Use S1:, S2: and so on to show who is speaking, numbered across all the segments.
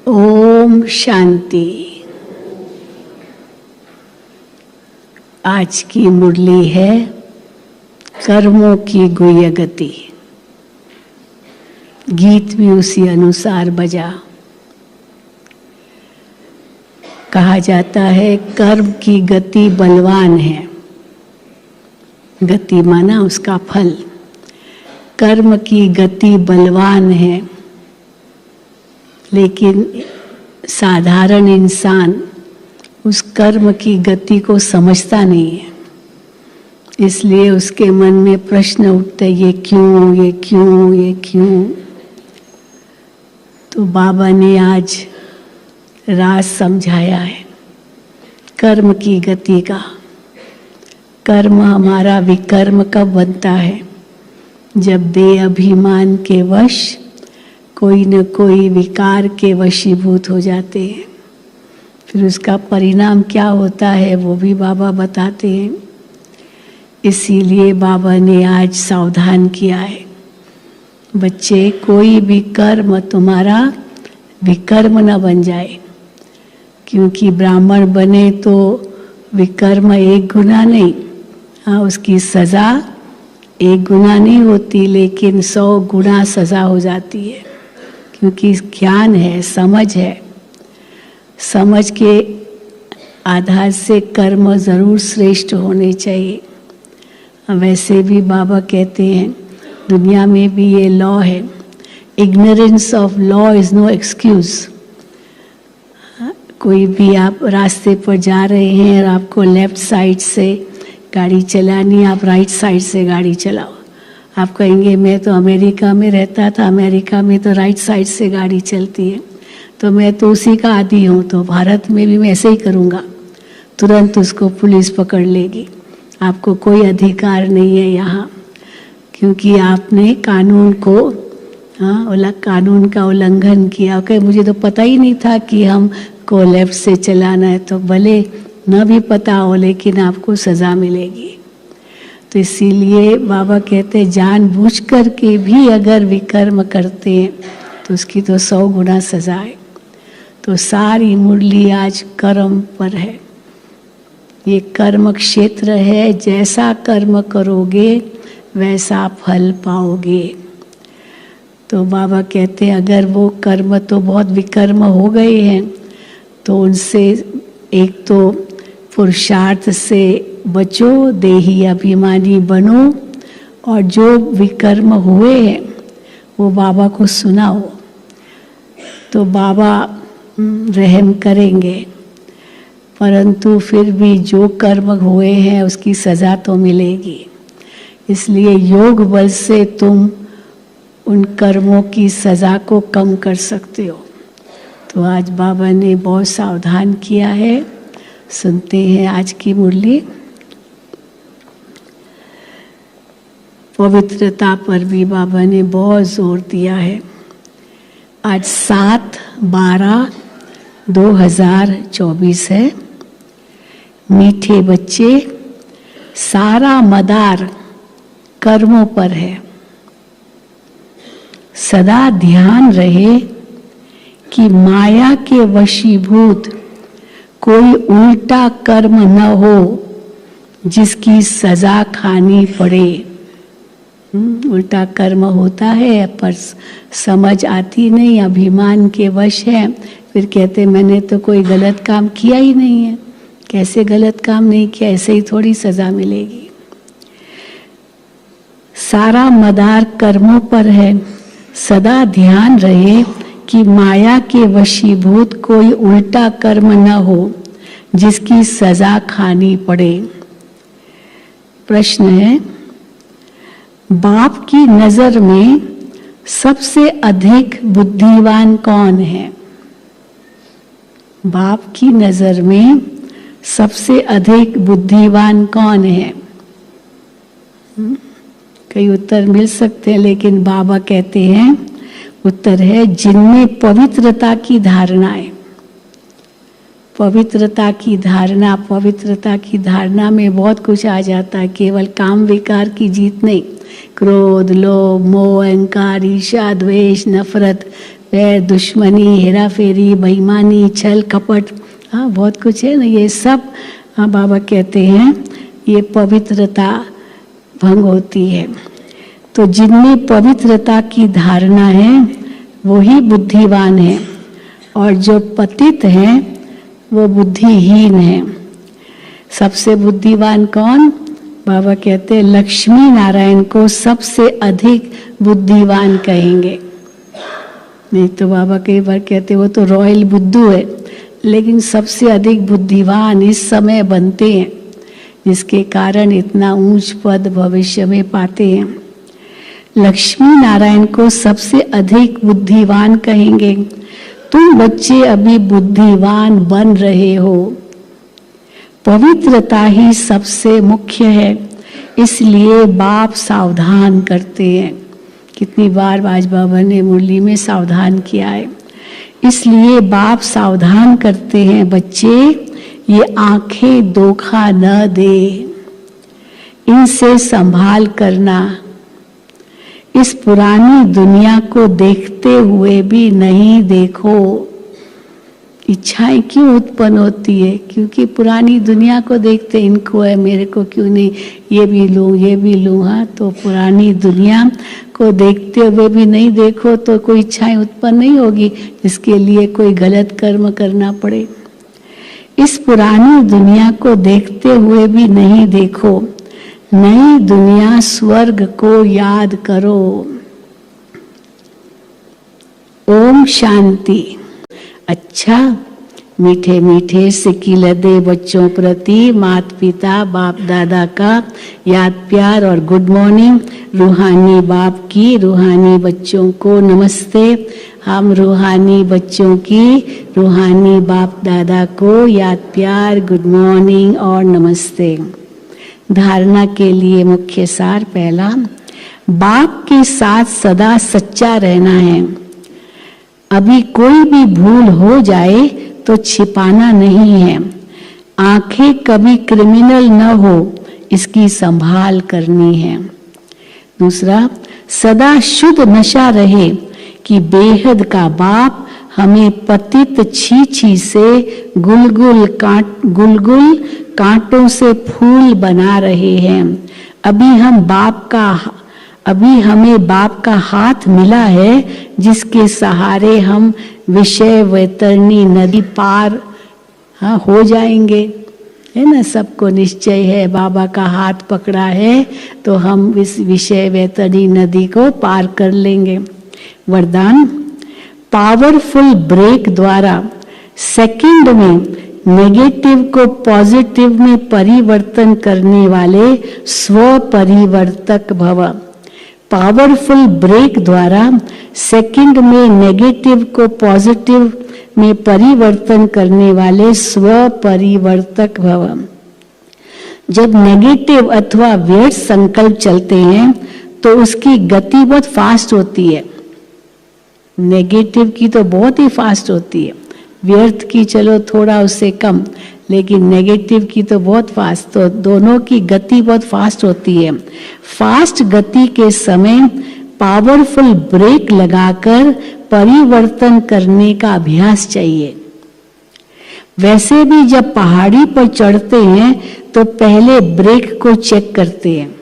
S1: ओम शांति। आज की मुरली है कर्मों की गुह्य गति। गीत भी उसी अनुसार बजा। कहा जाता है कर्म की गति बलवान है। गति माना उसका फल। कर्म की गति बलवान है, लेकिन साधारण इंसान उस कर्म की गति को समझता नहीं है। इसलिए उसके मन में प्रश्न उठते, ये क्यों, ये क्यों, ये क्यों। तो बाबा ने आज राज समझाया है कर्म की गति का। कर्म हमारा विकर्म कब बनता है? जब देह अभिमान के वश कोई न कोई विकार के वशीभूत हो जाते हैं। फिर उसका परिणाम क्या होता है वो भी बाबा बताते हैं। इसीलिए बाबा ने आज सावधान किया है, बच्चे कोई भी कर्म तुम्हारा विकर्म न बन जाए। क्योंकि ब्राह्मण बने तो विकर्म एक गुना नहीं, हाँ उसकी सजा एक गुना नहीं होती, लेकिन 100 गुना सजा हो जाती है। क्योंकि ज्ञान है, समझ है। समझ के आधार से कर्म जरूर श्रेष्ठ होने चाहिए। वैसे भी बाबा कहते हैं दुनिया में भी ये लॉ है, ignorance of law is no excuse. कोई भी आप रास्ते पर जा रहे हैं और आपको लेफ्ट साइड से गाड़ी चलानी, आप राइट साइड से गाड़ी चलाओ। आप कहेंगे मैं तो अमेरिका में रहता था, अमेरिका में तो राइट साइड से गाड़ी चलती है, तो मैं तो उसी का आदी हूँ, तो भारत में भी मैं ऐसे ही करूँगा। तुरंत उसको पुलिस पकड़ लेगी। आपको कोई अधिकार नहीं है यहाँ, क्योंकि आपने कानून को कानून का उल्लंघन किया। ओके, मुझे तो पता ही नहीं था कि हमको लेफ्ट से चलाना है। तो भले न भी पता हो, लेकिन आपको सज़ा मिलेगी। तो इसीलिए बाबा कहते हैं जानबूझ कर के भी अगर विकर्म करते हैं तो उसकी तो 100 गुना सजा है। तो सारी मुरली आज कर्म पर है। ये कर्म क्षेत्र है, जैसा कर्म करोगे वैसा फल पाओगे। तो बाबा कहते हैं अगर वो कर्म तो बहुत विकर्म हो गए हैं तो उनसे एक तो पुरुषार्थ से बचो, देही अभिमानी बनो, और जो विकर्म हुए हैं वो बाबा को सुनाओ तो बाबा रहम करेंगे। परंतु फिर भी जो कर्म हुए हैं उसकी सज़ा तो मिलेगी। इसलिए योग बल से तुम उन कर्मों की सज़ा को कम कर सकते हो। तो आज बाबा ने बहुत सावधान किया है। सुनते हैं आज की मुरली। पवित्रता पर भी बाबा ने बहुत जोर दिया है। आज 7/12/2024 है। मीठे बच्चे, सारा मदार कर्मों पर है। सदा ध्यान रहे कि माया के वशीभूत कोई उल्टा कर्म न हो जिसकी सजा खानी पड़े। उल्टा कर्म होता है पर समझ आती नहीं, अभिमान के वश है। फिर कहते मैंने तो कोई गलत काम किया ही नहीं है। कैसे गलत काम नहीं किया, ऐसे ही थोड़ी सजा मिलेगी। सारा मदार कर्मों पर है। सदा ध्यान रहे कि माया के वशीभूत कोई उल्टा कर्म न हो जिसकी सजा खानी पड़े। प्रश्न है, बाप की नजर में सबसे अधिक बुद्धिमान कौन है? बाप की नजर में सबसे अधिक बुद्धिमान कौन है? कई उत्तर मिल सकते हैं, लेकिन बाबा कहते हैं उत्तर है जिनमें पवित्रता की धारणा है। पवित्रता की धारणा में बहुत कुछ आ जाता है। केवल काम विकार की जीत नहीं, क्रोध, लोभ, मोह, अहंकार, ईर्ष्या, द्वेष, नफरत, वैर, दुश्मनी, हेराफेरी, बेईमानी, छल, कपट, हाँ बहुत कुछ है ना। ये सब हाँ बाबा कहते हैं ये पवित्रता भंग होती है। तो जिनमें पवित्रता की धारणा है वही बुद्धिवान है, और जो पतित हैं वो बुद्धिहीन है। सबसे बुद्धिवान कौन? बाबा कहते हैं लक्ष्मी नारायण को सबसे अधिक बुद्धिवान कहेंगे। नहीं तो बाबा कई बार कहते वो तो रॉयल बुद्धू है, लेकिन सबसे अधिक बुद्धिवान इस समय बनते हैं, जिसके कारण इतना ऊंच पद भविष्य में पाते हैं। लक्ष्मी नारायण को सबसे अधिक बुद्धिवान कहेंगे। तुम बच्चे अभी बुद्धिवान बन रहे हो। पवित्रता ही सबसे मुख्य है, इसलिए बाप सावधान करते हैं। कितनी बार आज बाबा ने मुरली में सावधान किया है। इसलिए बाप सावधान करते हैं, बच्चे ये आंखें धोखा न दे, इनसे संभाल करना। इस पुरानी दुनिया को देखते हुए भी नहीं देखो। इच्छाएं क्यों उत्पन्न होती है? क्योंकि पुरानी दुनिया को देखते, इनको है मेरे को क्यों नहीं, ये भी लूँ। हाँ, तो पुरानी दुनिया को देखते हुए भी नहीं देखो तो कोई इच्छाएं उत्पन्न नहीं होगी जिसके लिए कोई गलत कर्म करना पड़े। इस पुरानी दुनिया को देखते हुए भी नहीं देखो, नई दुनिया स्वर्ग को याद करो। ओम शांति। अच्छा, मीठे मीठे सिकिलदे बच्चों प्रति माता पिता बाप दादा का याद प्यार और गुड मॉर्निंग। रूहानी बाप की रूहानी बच्चों को नमस्ते। हम रूहानी बच्चों की रूहानी बाप दादा को याद प्यार, गुड मॉर्निंग और नमस्ते। धारणा के लिए मुख्य सार पहला, बाप के साथ सदा सच्चा रहना है। अभी कोई भी भूल हो जाए तो छिपाना नहीं है। आंखें कभी क्रिमिनल न हो, इसकी संभाल करनी है। दूसरा, सदा शुद्ध नशा रहे कि बेहद का बाप हमें पतित छी से गुलगुल कांटों से फूल बना रहे हैं। अभी हमें बाप का हाथ मिला है, जिसके सहारे हम विषय वैतरणी नदी पार हो जाएंगे, है ना। सबको निश्चय है बाबा का हाथ पकड़ा है तो हम इस विषय वैतरणी नदी को पार कर लेंगे। वरदान, पावरफुल ब्रेक द्वारा सेकंड में नेगेटिव को पॉजिटिव में परिवर्तन करने वाले स्व परिवर्तक भव। पावरफुल ब्रेक द्वारा सेकंड में नेगेटिव को पॉजिटिव में परिवर्तन करने वाले स्व परिवर्तक भव। जब नेगेटिव अथवा व्यर्थ संकल्प चलते हैं तो उसकी गति बहुत फास्ट होती है। नेगेटिव की तो बहुत ही फास्ट होती है, व्यर्थ की चलो थोड़ा उससे कम, लेकिन नेगेटिव की तो बहुत फास्ट। तो दोनों की गति बहुत फास्ट होती है। फास्ट गति के समय पावरफुल ब्रेक लगाकर परिवर्तन करने का अभ्यास चाहिए। वैसे भी जब पहाड़ी पर चढ़ते हैं तो पहले ब्रेक को चेक करते हैं।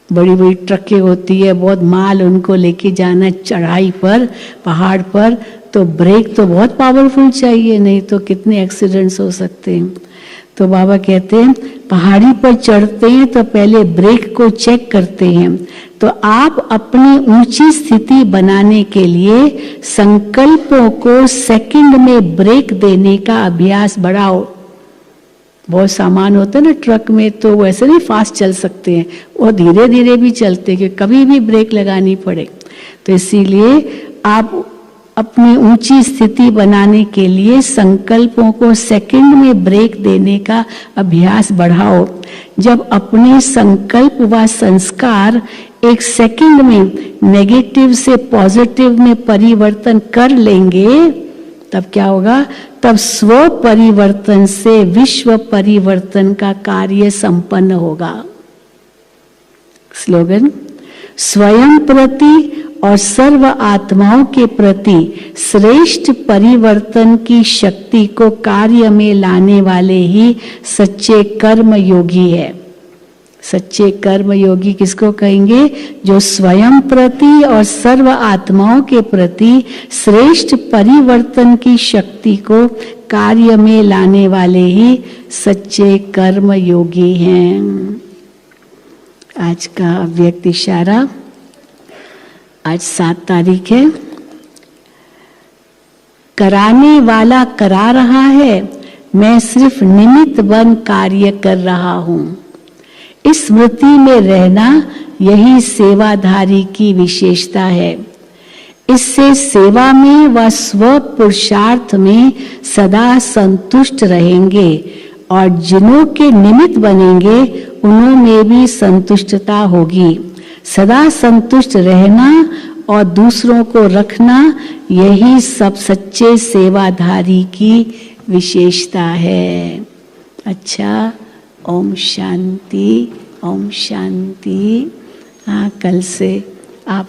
S1: बड़ी बड़ी ट्रकें होती है, बहुत माल उनको लेके जाना चढ़ाई पर, पहाड़ पर, तो ब्रेक तो बहुत पावरफुल चाहिए, नहीं तो कितने एक्सीडेंट्स हो सकते हैं। तो बाबा कहते हैं पहाड़ी पर चढ़ते हैं तो पहले ब्रेक को चेक करते हैं। तो आप अपनी ऊंची स्थिति बनाने के लिए संकल्पों को सेकंड में ब्रेक देने का अभ्यास बढ़ाओ। बहुत सामान होते हैं ना ट्रक में, तो वैसे नहीं फास्ट चल सकते हैं, वो धीरे धीरे भी चलते हैं कि कभी भी ब्रेक लगानी पड़े। तो इसीलिए आप अपनी ऊंची स्थिति बनाने के लिए संकल्पों को सेकंड में ब्रेक देने का अभ्यास बढ़ाओ। जब अपने संकल्प व संस्कार एक सेकंड में नेगेटिव से पॉजिटिव में परिवर्तन कर लेंगे, तब क्या होगा? तब स्व परिवर्तन से विश्व परिवर्तन का कार्य संपन्न होगा। स्लोगन, स्वयं प्रति और सर्व आत्माओं के प्रति श्रेष्ठ परिवर्तन की शक्ति को कार्य में लाने वाले ही सच्चे कर्म योगी है। सच्चे कर्म योगी किसको कहेंगे? जो स्वयं प्रति और सर्व आत्माओं के प्रति श्रेष्ठ परिवर्तन की शक्ति को कार्य में लाने वाले ही सच्चे कर्म योगी हैं। आज का अव्यक्त इशारा, आज 7 तारीख है। कराने वाला करा रहा है, मैं सिर्फ निमित्त बन कार्य कर रहा हूं। इस स्मृति में रहना यही सेवाधारी की विशेषता है। इससे सेवा में व स्व पुरुषार्थ में सदा संतुष्ट रहेंगे और जिन्हों के निमित्त बनेंगे उन्हों में भी संतुष्टता होगी। सदा संतुष्ट रहना और दूसरों को रखना यही सब सच्चे सेवाधारी की विशेषता है। अच्छा, ओम शांति, ओम शांति। हाँ, कल से आप